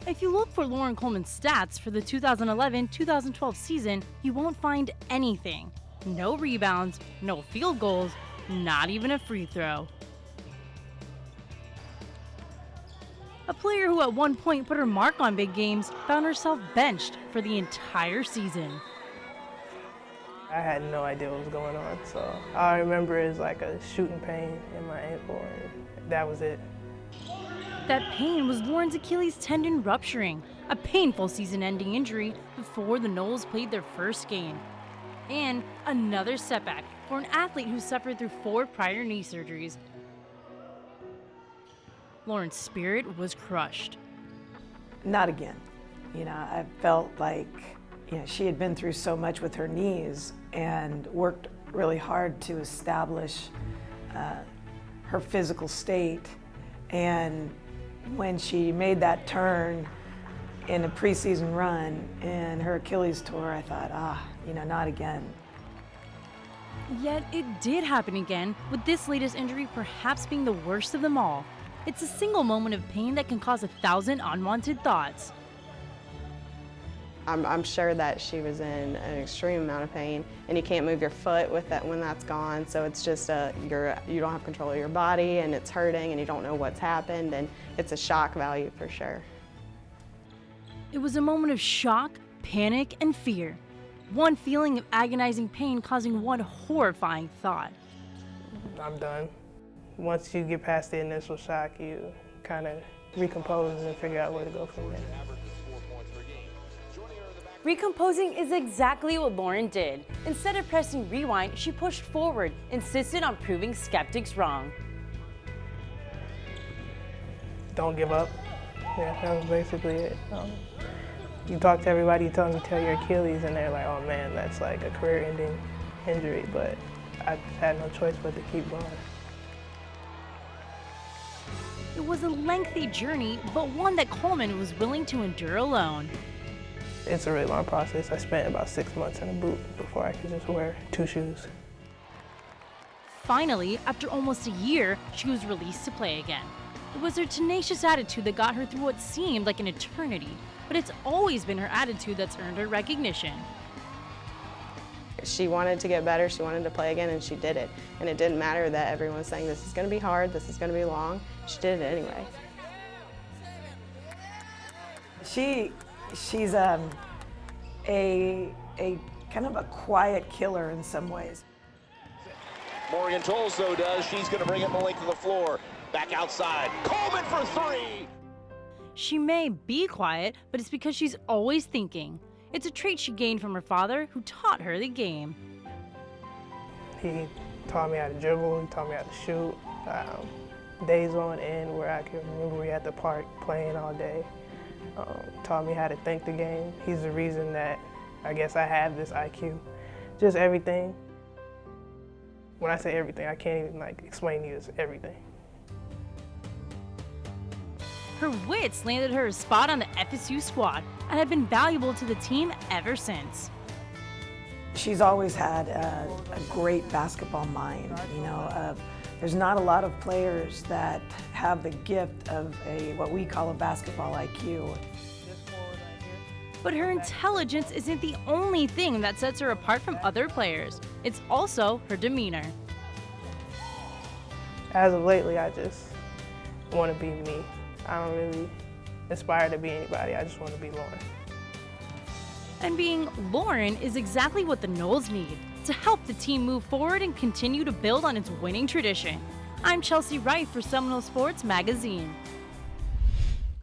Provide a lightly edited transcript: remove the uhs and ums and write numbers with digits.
If you look for Lauren Coleman's stats for the 2011-2012 season, you won't find anything. No rebounds, no field goals, not even a free throw. A player who at one point put her mark on big games found herself benched for the entire season. I had no idea what was going on, so all I remember is like a shooting pain in my ankle, and that was it. That pain was Lauren's Achilles tendon rupturing, a painful season-ending injury before the Noles played their first game. And another setback for an athlete who suffered through 4 prior knee surgeries. Lauren's spirit was crushed. Not again. I felt like, she had been through so much with her knees and worked really hard to establish her physical state. And when she made that turn in a preseason run and her Achilles tore, I thought, not again. Yet it did happen again, with this latest injury perhaps being the worst of them all. It's a single moment of pain that can cause 1,000 unwanted thoughts. I'm sure that she was in an extreme amount of pain, and you can't move your foot with that when that's gone. So it's just you don't have control of your body, and it's hurting, and you don't know what's happened, and it's a shock value for sure. It was a moment of shock, panic, and fear. One feeling of agonizing pain causing one horrifying thought. I'm done. Once you get past the initial shock, you kind of recompose and figure out where to go from there. Recomposing is exactly what Lauren did. Instead of pressing rewind, she pushed forward, insisted on proving skeptics wrong. Don't give up. Yeah, that was basically it. You talk to everybody, you tell them you tear your Achilles, and they're like, oh man, that's like a career-ending injury, but I had no choice but to keep going. It was a lengthy journey, but one that Coleman was willing to endure alone. It's a really long process. I spent about 6 months in a boot before I could just wear 2 shoes. Finally, after almost a year, she was released to play again. It was her tenacious attitude that got her through what seemed like an eternity, but it's always been her attitude that's earned her recognition. She wanted to get better, she wanted to play again, and she did it. And it didn't matter that everyone was saying this is going to be hard, this is going to be long. She did it anyway. She's a kind of a quiet killer in some ways. Morgan Tolzo does. She's going to bring it the length of the floor. Back outside. Coleman for 3. She may be quiet, but it's because she's always thinking. It's a trait she gained from her father, who taught her the game. He taught me how to dribble, he taught me how to shoot. Days on end where I could remember we at the park playing all day. Taught me how to think the game. He's the reason that I guess I have this IQ. Just everything. When I say everything, I can't even explain to you. It's everything. Her wits landed her a spot on the FSU squad and had been valuable to the team ever since. She's always had a great basketball mind. There's not a lot of players that have the gift of what we call a basketball IQ. But her intelligence isn't the only thing that sets her apart from other players. It's also her demeanor. As of lately, I just want to be me. I don't really aspire to be anybody. I just want to be Lauren. And being Lauren is exactly what the Noles need to help the team move forward and continue to build on its winning tradition. I'm Chelsea Wright for Seminole Sports Magazine.